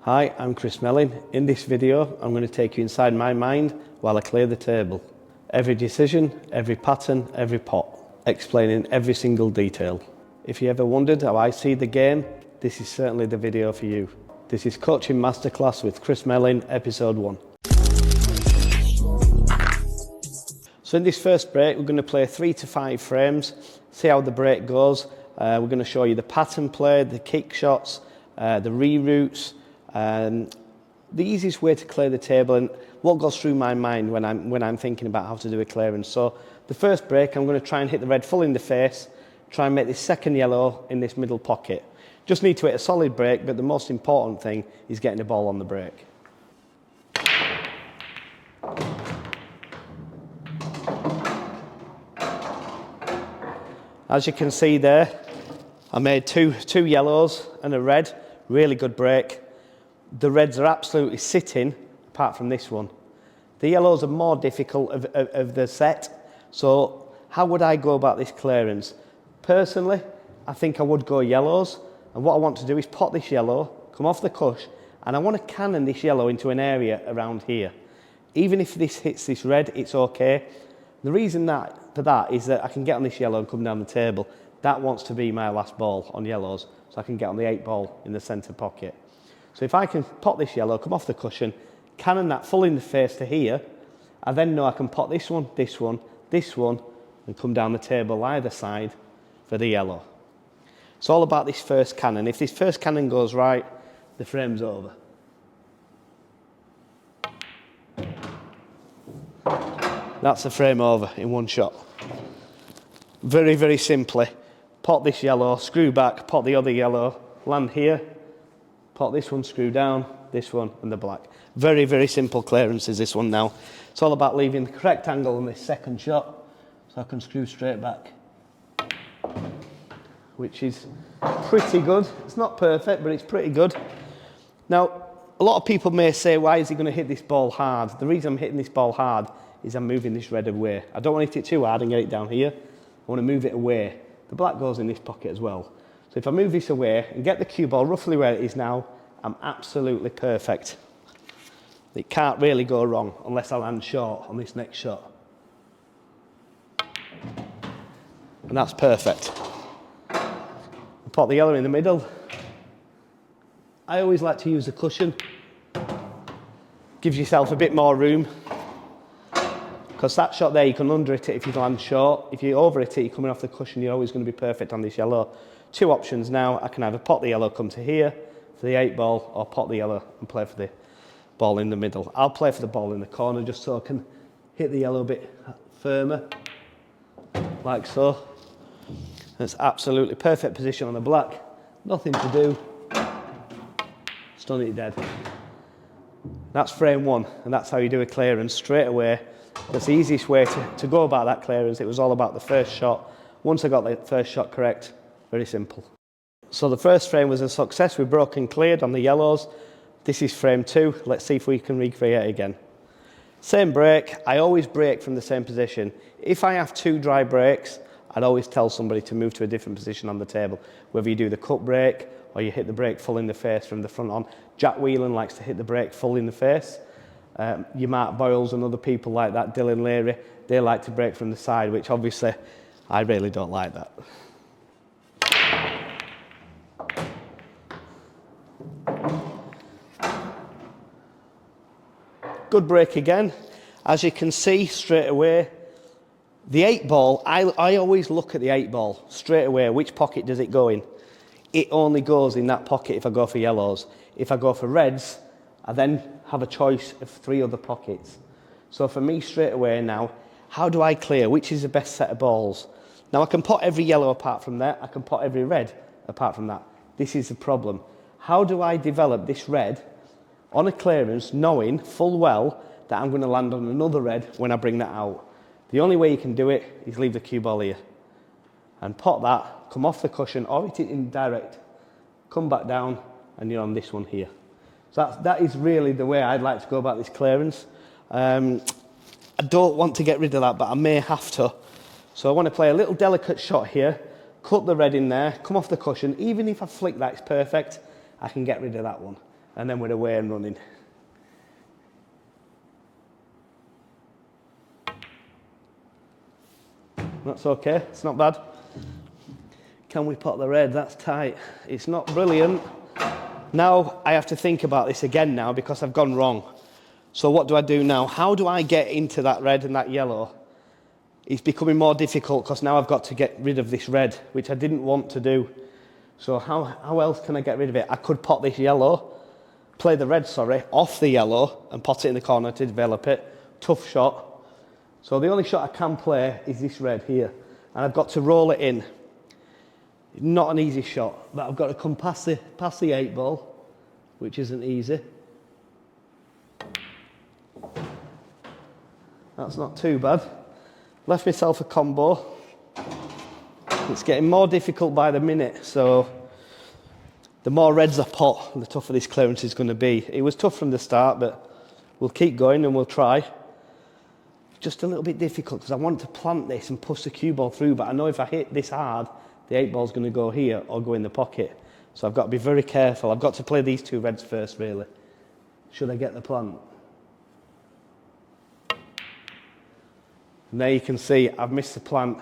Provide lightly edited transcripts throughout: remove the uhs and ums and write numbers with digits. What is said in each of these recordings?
Hi, I'm Chris Melling. In this video, I'm going to take you inside my mind while I clear the table. Every decision, every pattern, every pot, explaining every single detail. If you ever wondered how I see the game, this is certainly the video for you. This is Coaching Masterclass with Chris Melling, episode 1. So in this first break, we're going to play 3 to 5 frames, see how the break goes. We're going to show you the pattern play, the kick shots, the reroutes, the easiest way to clear the table and what goes through my mind when I'm thinking about how to do a clearance. So the first break, I'm going to try and hit the red full in the face, try and make this second yellow in this middle pocket. Just need to hit a solid break, but the most important thing is getting the ball on the break. As you can see there, I made two yellows and a red, really good break. The reds are absolutely sitting, apart from this one. The yellows are more difficult of the set, so how would I go about this clearance? Personally, I think I would go yellows, and what I want to do is pot this yellow, come off the cush, and I want to cannon this yellow into an area around here. Even if this hits this red, it's okay. The reason for that is that I can get on this yellow and come down the table. That wants to be my last ball on yellows, so I can get on the 8 ball in the centre pocket. So if I can pot this yellow, come off the cushion, cannon that full in the face to here, I then know I can pot this one, this one, this one, and come down the table either side for the yellow. It's all about this first cannon. If this first cannon goes right, the frame's over. That's the frame over in one shot. Very, very simply, pot this yellow, screw back, pot the other yellow, land here, pot this one, screw down, this one, and the black. Very, very simple clearances, this one now. It's all about leaving the correct angle on this second shot, so I can screw straight back, which is pretty good. It's not perfect, but it's pretty good. Now, a lot of people may say, why is he going to hit this ball hard? The reason I'm hitting this ball hard is I'm moving this red away. I don't want to hit it too hard and get it down here. I want to move it away. The black goes in this pocket as well. So if I move this away and get the cue ball roughly where it is now, I'm absolutely perfect. It can't really go wrong unless I land short on this next shot. And that's perfect. Pot the yellow in the middle. I always like to use the cushion. Gives yourself a bit more room. Because that shot there, you can under hit it if you land short. If you over hit it, you're coming off the cushion, you're always going to be perfect on this yellow. 2 options now. I can either pot the yellow, come to here for the 8 ball, or pot the yellow and play for the ball in the middle. I'll play for the ball in the corner just so I can hit the yellow a bit firmer, like so. That's absolutely perfect position on the black. Nothing to do. Stun it dead. That's frame 1, and that's how you do a clearance straight away. That's the easiest way to go about that clearance. It was all about the first shot. Once I got the first shot correct, very simple. So the first frame was a success. We broke and cleared on the yellows. This is frame 2. Let's see if we can recreate again. Same break. I always break from the same position. If I have 2 dry breaks, I'd always tell somebody to move to a different position on the table. Whether you do the cut break or you hit the break full in the face from the front on. Jack Whelan likes to hit the break full in the face. Your Mark Boyles and other people like that, Dylan Leary, they like to break from the side, which obviously I really don't like that. Good break again. As you can see straight away, the 8 ball, I always look at the 8 ball straight away. Which pocket does it go in? It only goes in that pocket if I go for yellows. If I go for reds, I then have a choice of 3 other pockets. So for me straight away now, how do I clear? Which is the best set of balls? Now I can pot every yellow apart from that. I can pot every red apart from that. This is the problem. How do I develop this red on a clearance knowing full well that I'm going to land on another red when I bring that out? The only way you can do it is leave the cue ball here and pot that, come off the cushion or hit it in direct, come back down and you're on this one here. So that is really the way I'd like to go about this clearance. I don't want to get rid of that, but I may have to. So I want to play a little delicate shot here, cut the red in there, come off the cushion. Even if I flick that, it's perfect. I can get rid of that one. and then we're away and running. That's okay, it's not bad. Can we pot the red? That's tight. It's not brilliant. Now I have to think about this again now because I've gone wrong. So what do I do now? How do I get into that red and that yellow? It's becoming more difficult because now I've got to get rid of this red, which I didn't want to do. So how else can I get rid of it? I could pot this yellow, play the red, off the yellow and pot it in the corner to develop it. Tough shot. So the only shot I can play is this red here. And I've got to roll it in. Not an easy shot, but I've got to come past the 8 ball, which isn't easy. That's not too bad. Left myself a combo. It's getting more difficult by the minute, so the more reds I pot, the tougher this clearance is going to be. It was tough from the start, but we'll keep going and we'll try. Just a little bit difficult because I want to plant this and push the cue ball through, but I know if I hit this hard, the 8 ball's going to go here or go in the pocket. So I've got to be very careful. I've got to play these 2 reds first, really. Should I get the plant? And there you can see I've missed the plant.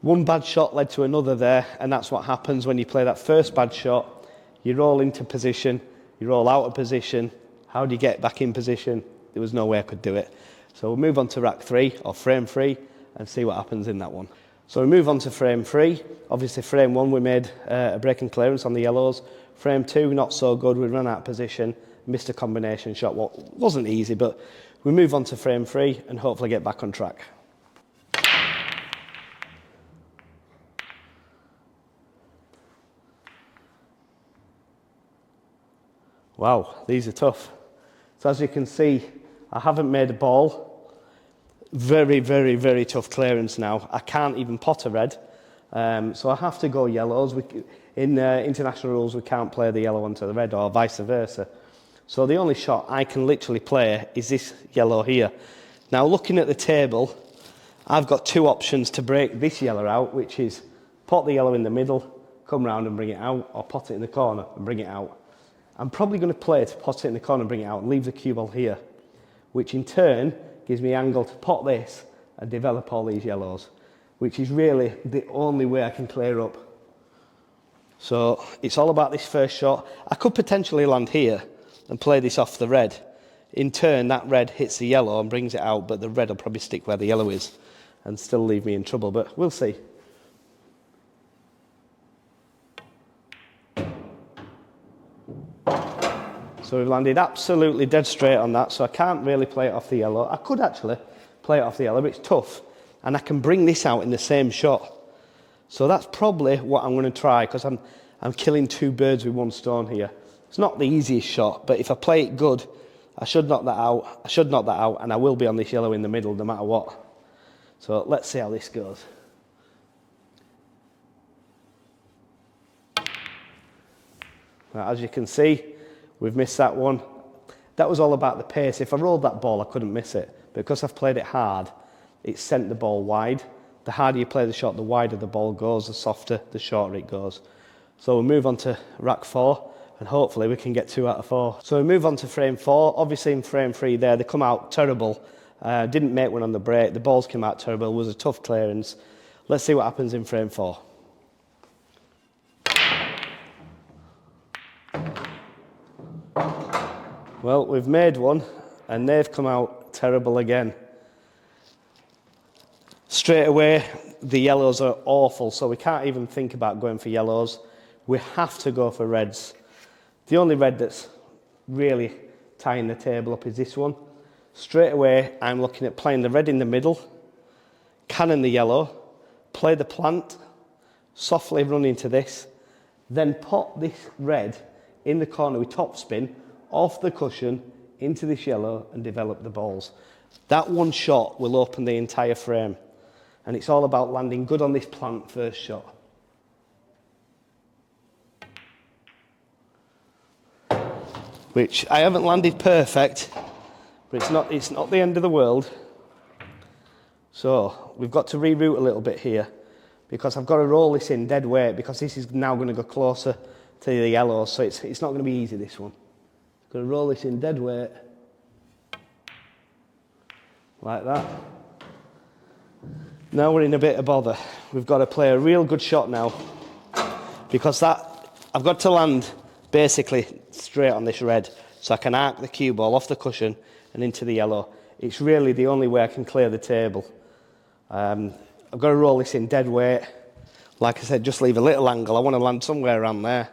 One bad shot led to another there, and that's what happens when you play that first bad shot. You roll into position, you roll out of position. How do you get back in position? There was no way I could do it. So we'll move on to rack 3 or frame 3 and see what happens in that one. So we move on to frame 3. Obviously frame 1 we made a break and clearance on the yellows. Frame 2 not so good, we ran out of position, missed a combination shot. Well, wasn't easy, but we move on to frame 3 and hopefully get back on track. Wow, these are tough. So as you can see, I haven't made a ball. Very, very, very tough clearance now. I can't even pot a red. So I have to go yellows. In international rules, we can't play the yellow onto the red or vice versa. So the only shot I can literally play is this yellow here. Now looking at the table, I've got 2 options to break this yellow out, which is pot the yellow in the middle, come round and bring it out, or pot it in the corner and bring it out. I'm probably going to play to pot it in the corner and bring it out and leave the cue ball here, which in turn gives me angle to pot this and develop all these yellows, which is really the only way I can clear up. So it's all about this first shot. I could potentially land here and play this off the red. In turn, that red hits the yellow and brings it out, but the red will probably stick where the yellow is and still leave me in trouble, but we'll see. So we've landed absolutely dead straight on that, so I can't really play it off the yellow. I could actually play it off the yellow, but it's tough. And I can bring this out in the same shot. So that's probably what I'm going to try, because I'm killing 2 birds with 1 stone here. It's not the easiest shot, but if I play it good, I should knock that out. I should knock that out, and I will be on this yellow in the middle no matter what. So let's see how this goes. Now, as you can see, we've missed that one. That was all about the pace. If I rolled that ball, I couldn't miss it. Because I've played it hard, it sent the ball wide. The harder you play the shot, the wider the ball goes, the softer, the shorter it goes. So we'll move on to rack 4, and hopefully we can get 2 out of 4. So we move on to frame 4. Obviously in frame 3 there, they come out terrible. Didn't make one on the break. The balls came out terrible. It was a tough clearance. Let's see what happens in frame 4. Well, we've made one, and they've come out terrible again. Straight away, the yellows are awful, so we can't even think about going for yellows. We have to go for reds. The only red that's really tying the table up is this one. Straight away, I'm looking at playing the red in the middle, cannon the yellow, play the plant, softly run into this, then pot this red in the corner with topspin, off the cushion, into this yellow and develop the balls. That one shot will open the entire frame. And it's all about landing good on this plant first shot. Which I haven't landed perfect, but it's not the end of the world. So we've got to reroute a little bit here, because I've got to roll this in dead weight, because this is now going to go closer to the yellow, so it's not going to be easy, this one. Gonna roll this in dead weight. Like that. Now we're in a bit of bother. We've got to play a real good shot now. Because I've got to land basically straight on this red. So I can arc the cue ball off the cushion and into the yellow. It's really the only way I can clear the table. I've got to roll this in dead weight. Like I said, just leave a little angle. I want to land somewhere around there.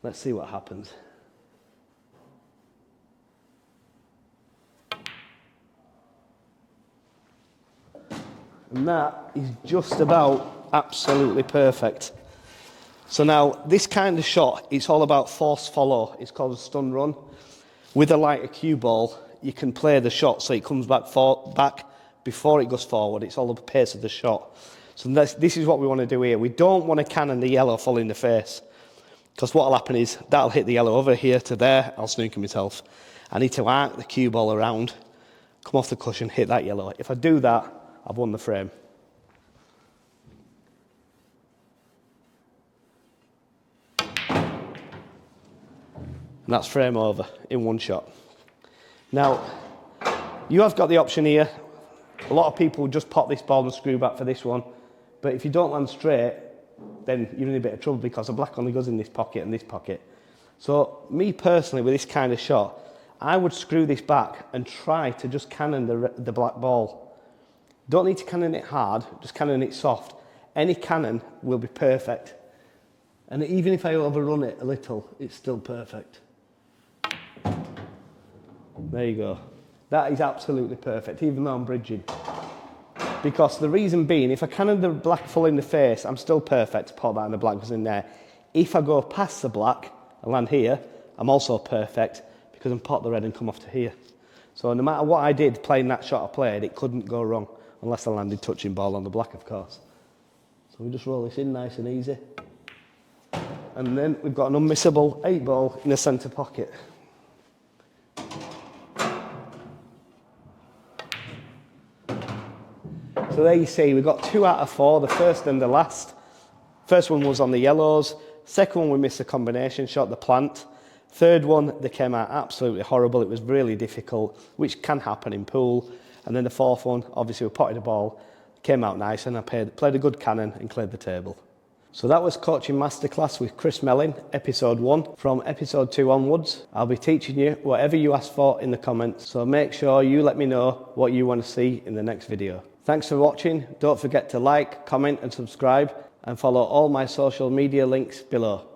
Let's see what happens. And that is just about absolutely perfect. So now, this kind of shot, it's all about force follow. It's called a stun run. With a lighter cue ball, you can play the shot so it comes back before it goes forward. It's all the pace of the shot. So this is what we want to do here. We don't want to cannon the yellow full in the face. Because what will happen is, that'll hit the yellow over here to there. I'll snooker myself. I need to arc the cue ball around, come off the cushion, hit that yellow. If I do that, I've won the frame. And that's frame over in one shot. Now, you have got the option here. A lot of people just pop this ball and screw back for this one. But if you don't land straight, then you're in a bit of trouble because the black only goes in this pocket and this pocket. So, me personally, with this kind of shot, I would screw this back and try to just cannon the black ball. Don't need to cannon it hard, just cannon it soft. Any cannon will be perfect. And even if I overrun it a little, it's still perfect. There you go. That is absolutely perfect, even though I'm bridging. Because the reason being, if I cannon the black full in the face, I'm still perfect to put that and the black was in there. If I go past the black and land here, I'm also perfect because I'm pot the red and come off to here. So no matter what I did playing that shot I played, it couldn't go wrong unless I landed touching ball on the black, of course. So we just roll this in nice and easy. And then we've got an unmissable 8 ball in the centre pocket. So there you see, we got 2 out of 4, the first and the last. First one was on the yellows. Second one, we missed a combination shot, the plant. Third one, they came out absolutely horrible. It was really difficult, which can happen in pool. And then the fourth one, obviously we potted the ball, came out nice, and I played a good cannon and cleared the table. So that was Coaching Masterclass with Chris Melling, episode 1. From episode 2 onwards, I'll be teaching you whatever you ask for in the comments. So make sure you let me know what you want to see in the next video. Thanks for watching. Don't forget to like, comment and subscribe, and follow all my social media links below.